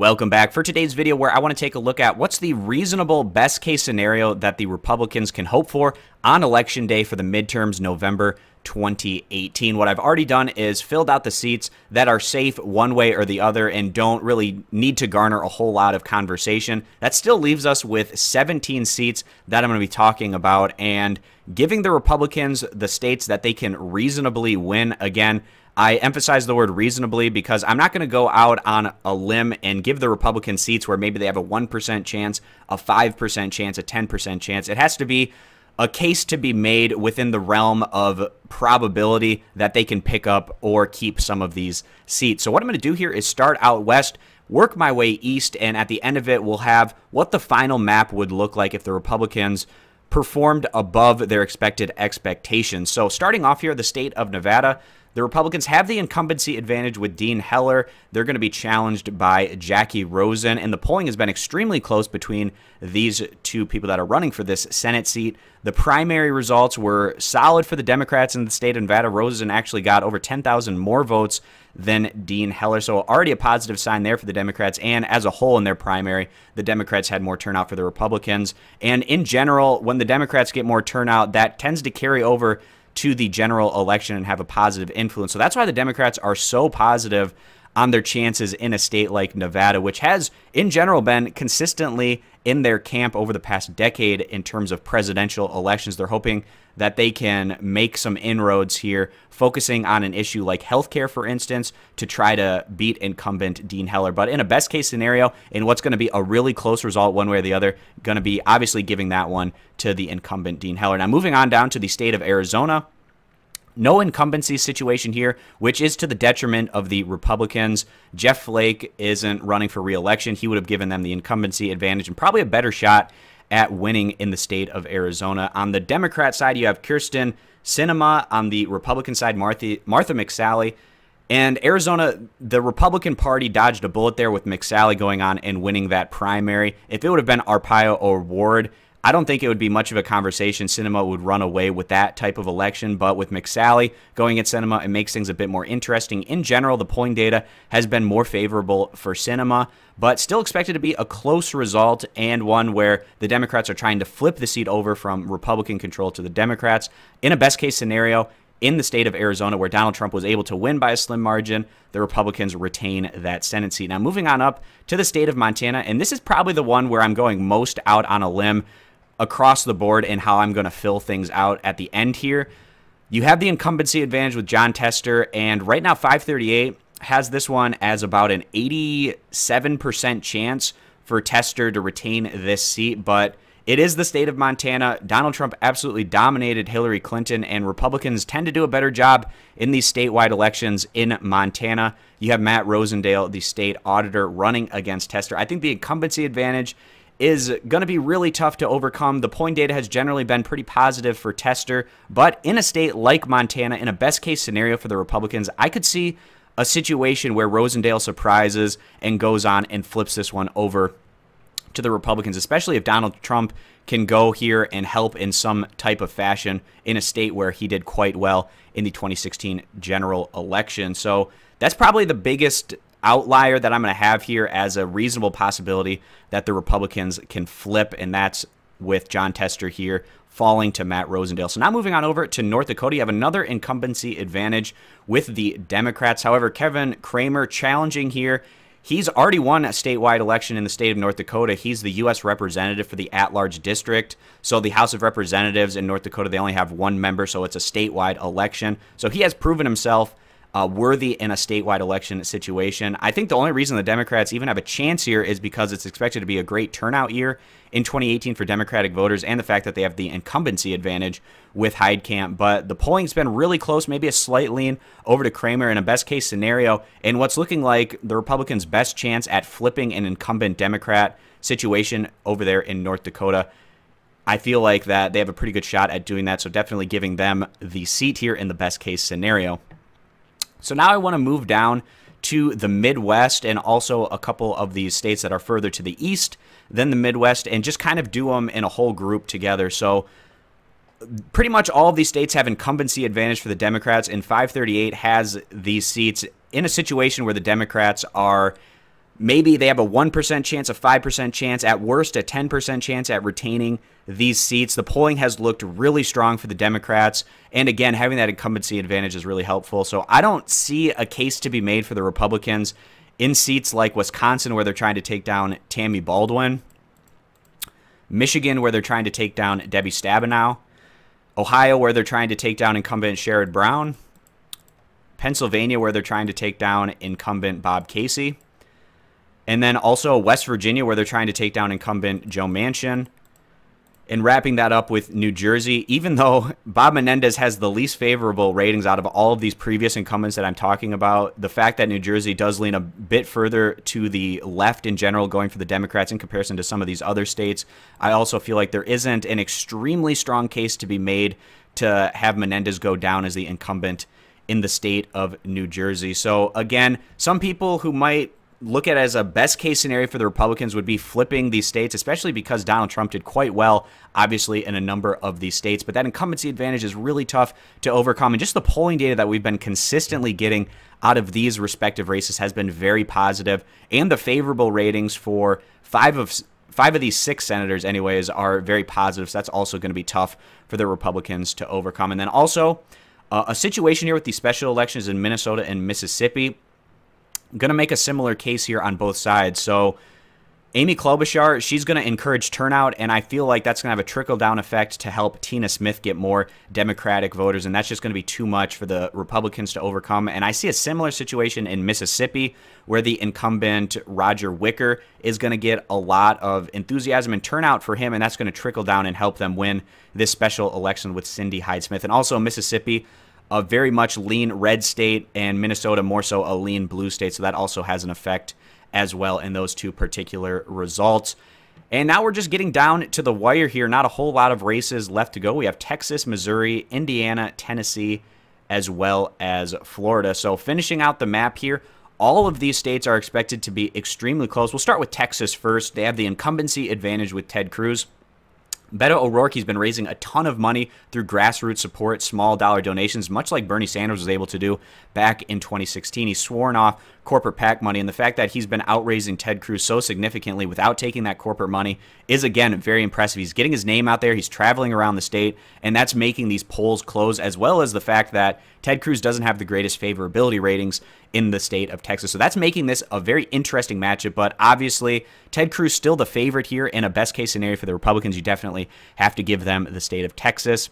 Welcome back for today's video where I want to take a look at what's the reasonable best case scenario that the Republicans can hope for on Election Day for the midterms November 2018. What I've already done is filled out the seats that are safe one way or the other and don't really need to garner a whole lot of conversation. That still leaves us with 17 seats that I'm going to be talking about and giving the Republicans the states that they can reasonably win. Again, I emphasize the word reasonably because I'm not going to go out on a limb and give the Republican seats where maybe they have a 1% chance, a 5% chance, a 10% chance. It has to be a case to be made within the realm of probability that they can pick up or keep some of these seats. So what I'm going to do here is start out west, work my way east, and at the end of it, we'll have what the final map would look like if the Republicans performed above their expected expectations. So starting off here, the state of Nevada, the Republicans have the incumbency advantage with Dean Heller. They're going to be challenged by Jacky Rosen, and the polling has been extremely close between these two people that are running for this Senate seat. The primary results were solid for the Democrats in the state of Nevada. Rosen actually got over 10,000 more votes than Dean Heller, so already a positive sign there for the Democrats, and as a whole in their primary, the Democrats had more turnout for the Republicans. And in general, when the Democrats get more turnout, that tends to carry over to the general election and have a positive influence. So that's why the Democrats are so positive on their chances in a state like Nevada, which has, in general, been consistently in their camp over the past decade in terms of presidential elections. They're hoping that they can make some inroads here, focusing on an issue like healthcare, for instance, to try to beat incumbent Dean Heller. But in a best-case scenario, in what's going to be a really close result one way or the other, going to be obviously giving that one to the incumbent Dean Heller. Now, moving on down to the state of Arizona, no incumbency situation here, which is to the detriment of the Republicans. Jeff Flake isn't running for re-election. He would have given them the incumbency advantage and probably a better shot at winning in the state of Arizona. On the Democrat side, you have Kyrsten Sinema. On the Republican side, Martha McSally. And Arizona, the Republican Party dodged a bullet there with McSally going on and winning that primary. If it would have been Arpaio or Ward, I don't think it would be much of a conversation. Sinema would run away with that type of election, but with McSally going at Sinema, it makes things a bit more interesting. In general, the polling data has been more favorable for Sinema, but still expected to be a close result and one where the Democrats are trying to flip the seat over from Republican control to the Democrats. In a best-case scenario, in the state of Arizona, where Donald Trump was able to win by a slim margin, the Republicans retain that Senate seat. Now, moving on up to the state of Montana, and this is probably the one where I'm going most out on a limb across the board and how I'm going to fill things out at the end here. You have the incumbency advantage with Jon Tester, and right now 538 has this one as about an 87% chance for Tester to retain this seat, but it is the state of Montana. Donald Trump absolutely dominated Hillary Clinton, and Republicans tend to do a better job in these statewide elections in Montana. You have Matt Rosendale, the state auditor, running against Tester. I think the incumbency advantage is going to be really tough to overcome. The polling data has generally been pretty positive for Tester, but in a state like Montana, in a best-case scenario for the Republicans, I could see a situation where Rosendale surprises and goes on and flips this one over to the Republicans, especially if Donald Trump can go here and help in some type of fashion in a state where he did quite well in the 2016 general election. So that's probably the biggest outlier that I'm going to have here as a reasonable possibility that the Republicans can flip, and that's with Jon Tester here falling to Matt Rosendale. So now moving on over to North Dakota, you have another incumbency advantage with the Democrats. However, Cramer challenging here. He's already won a statewide election in the state of North Dakota. He's the U.S. representative for the at-large district. So the House of Representatives in North Dakota, they only have one member, so it's a statewide election. So he has proven himself worthy in a statewide election situation. I think the only reason the Democrats even have a chance here is because it's expected to be a great turnout year in 2018 for Democratic voters and the fact that they have the incumbency advantage with Heitkamp. But the polling's been really close, maybe a slight lean over to Cramer in a best-case scenario, and what's looking like the Republicans' best chance at flipping an incumbent Democrat situation over there in North Dakota. I feel like that they have a pretty good shot at doing that, so definitely giving them the seat here in the best-case scenario. So now I want to move down to the Midwest and also a couple of these states that are further to the east than the Midwest and just kind of do them in a whole group together. So pretty much all of these states have incumbency advantage for the Democrats, and 538 has these seats in a situation where the Democrats are maybe they have a 1% chance, a 5% chance, at worst a 10% chance at retaining these seats. The polling has looked really strong for the Democrats, and again, having that incumbency advantage is really helpful. So I don't see a case to be made for the Republicans in seats like Wisconsin, where they're trying to take down Tammy Baldwin, Michigan, where they're trying to take down Debbie Stabenow, Ohio, where they're trying to take down incumbent Sherrod Brown, Pennsylvania, where they're trying to take down incumbent Bob Casey, and then also West Virginia, where they're trying to take down incumbent Joe Manchin. And wrapping that up with New Jersey, even though Bob Menendez has the least favorable ratings out of all of these previous incumbents that I'm talking about, the fact that New Jersey does lean a bit further to the left in general, going for the Democrats in comparison to some of these other states, I also feel like there isn't an extremely strong case to be made to have Menendez go down as the incumbent in the state of New Jersey. So again, some people who might look at it as a best case scenario for the Republicans would be flipping these states, especially because Donald Trump did quite well, obviously, in a number of these states. But that incumbency advantage is really tough to overcome. And just the polling data that we've been consistently getting out of these respective races has been very positive. And the favorable ratings for five of these 6 senators, anyways, are very positive. So that's also going to be tough for the Republicans to overcome. And then also a situation here with these special elections in Minnesota and Mississippi. I'm going to make a similar case here on both sides. So Amy Klobuchar, she's going to encourage turnout, and I feel like that's going to have a trickle-down effect to help Tina Smith get more Democratic voters, and that's just going to be too much for the Republicans to overcome. And I see a similar situation in Mississippi, where the incumbent Roger Wicker is going to get a lot of enthusiasm and turnout for him, and that's going to trickle down and help them win this special election with Cindy Hyde-Smith. And also Mississippi, a very much lean red state, and Minnesota more so a lean blue state, so that also has an effect as well in those two particular results. And now we're just getting down to the wire here. Not a whole lot of races left to go. We have Texas, Missouri, Indiana, Tennessee, as well as Florida. So finishing out the map here, all of these states are expected to be extremely close. We'll start with Texas first. They have the incumbency advantage with Ted Cruz. Beto O'Rourke's been raising a ton of money through grassroots support, small dollar donations, much like Bernie Sanders was able to do back in 2016. He's sworn off corporate PAC money, and the fact that he's been outraising Ted Cruz so significantly without taking that corporate money is, again, very impressive. He's getting his name out there. He's traveling around the state, and that's making these polls close, as well as the fact that Ted Cruz doesn't have the greatest favorability ratings in the state of Texas. So that's making this a very interesting matchup, but obviously Ted Cruz still the favorite here. In a best-case scenario for the Republicans, you definitely have to give them the state of Texas.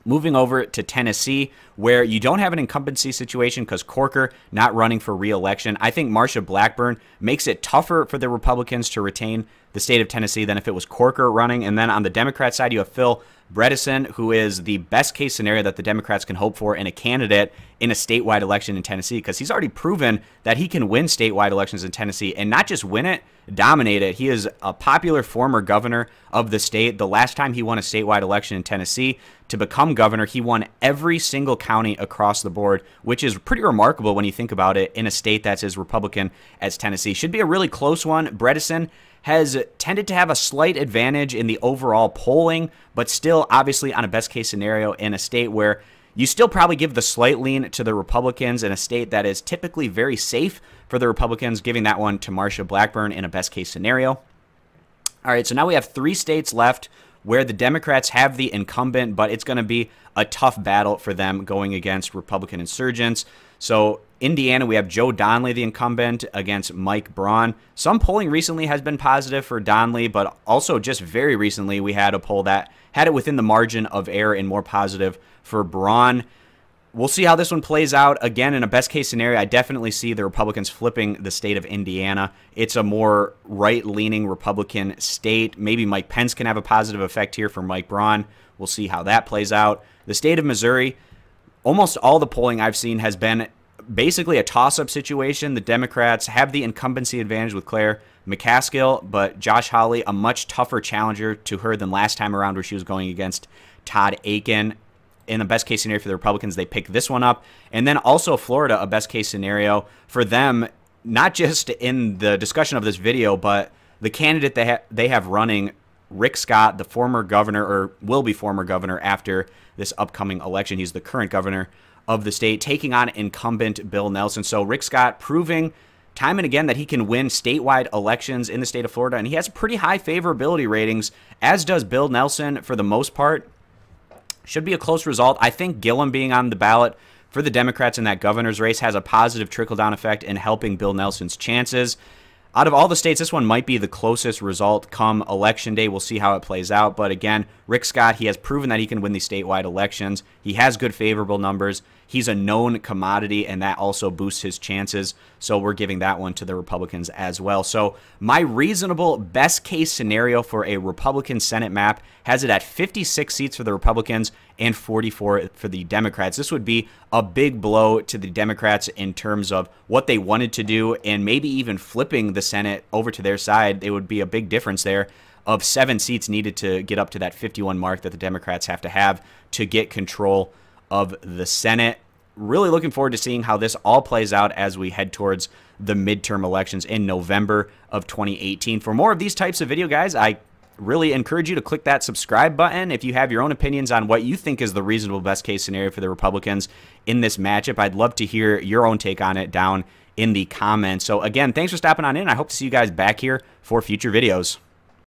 Moving over to Tennessee, where you don't have an incumbency situation because Corker not running for re-election. I think Marsha Blackburn makes it tougher for the Republicans to retain the state of Tennessee than if it was Corker running. And then on the Democrat side, you have Phil Bredesen, who is the best case scenario that the Democrats can hope for in a candidate in a statewide election in Tennessee, because he's already proven that he can win statewide elections in Tennessee, and not just win it, dominate it. He is a popular former governor of the state. The last time he won a statewide election in Tennessee to become governor, he won every single county across the board, which is pretty remarkable when you think about it in a state that's as Republican as Tennessee. Should be a really close one. Bredesen has tended to have a slight advantage in the overall polling, but still obviously on a best case scenario in a state where you still probably give the slight lean to the Republicans, in a state that is typically very safe for the Republicans, giving that one to Marsha Blackburn in a best case scenario. All right, so now we have 3 states left where the Democrats have the incumbent, but it's going to be a tough battle for them going against Republican insurgents. So Indiana, we have Joe Donnelly, the incumbent, against Mike Braun. Some polling recently has been positive for Donnelly, but also just very recently we had a poll that had it within the margin of error and more positive for Braun. We'll see how this one plays out. Again, in a best-case scenario, I definitely see the Republicans flipping the state of Indiana. It's a more right-leaning Republican state. Maybe Mike Pence can have a positive effect here for Mike Braun. We'll see how that plays out. The state of Missouri, almost all the polling I've seen has been basically a toss-up situation. The Democrats have the incumbency advantage with Claire McCaskill, but Josh Hawley, a much tougher challenger to her than last time around where she was going against Todd Akin. In the best-case scenario for the Republicans, they pick this one up. And then also Florida, a best-case scenario for them, not just in the discussion of this video, but the candidate they have running, Rick Scott, the former governor, or will be former governor after this upcoming election. He's the current governor of the state, taking on incumbent Bill Nelson. So Rick Scott proving time and again that he can win statewide elections in the state of Florida, and he has pretty high favorability ratings, as does Bill Nelson for the most part. Should be a close result. I think Gillum being on the ballot for the Democrats in that governor's race has a positive trickle-down effect in helping Bill Nelson's chances. Out of all the states, this one might be the closest result come Election Day. We'll see how it plays out. But again, Rick Scott, he has proven that he can win these statewide elections. He has good favorable numbers. He's a known commodity, and that also boosts his chances. So we're giving that one to the Republicans as well. So my reasonable best case scenario for a Republican Senate map has it at 56 seats for the Republicans and 44 for the Democrats. This would be a big blow to the Democrats in terms of what they wanted to do, and maybe even flipping the Senate over to their side. It would be a big difference there of 7 seats needed to get up to that 51 mark that the Democrats have to get control of the Senate. Really looking forward to seeing how this all plays out as we head towards the midterm elections in November of 2018. For more of these types of video, guys, I really encourage you to click that subscribe button. If you have your own opinions on what you think is the reasonable best case scenario for the Republicans in this matchup, I'd love to hear your own take on it down in the comments. So again, thanks for stopping on in. I hope to see you guys back here for future videos.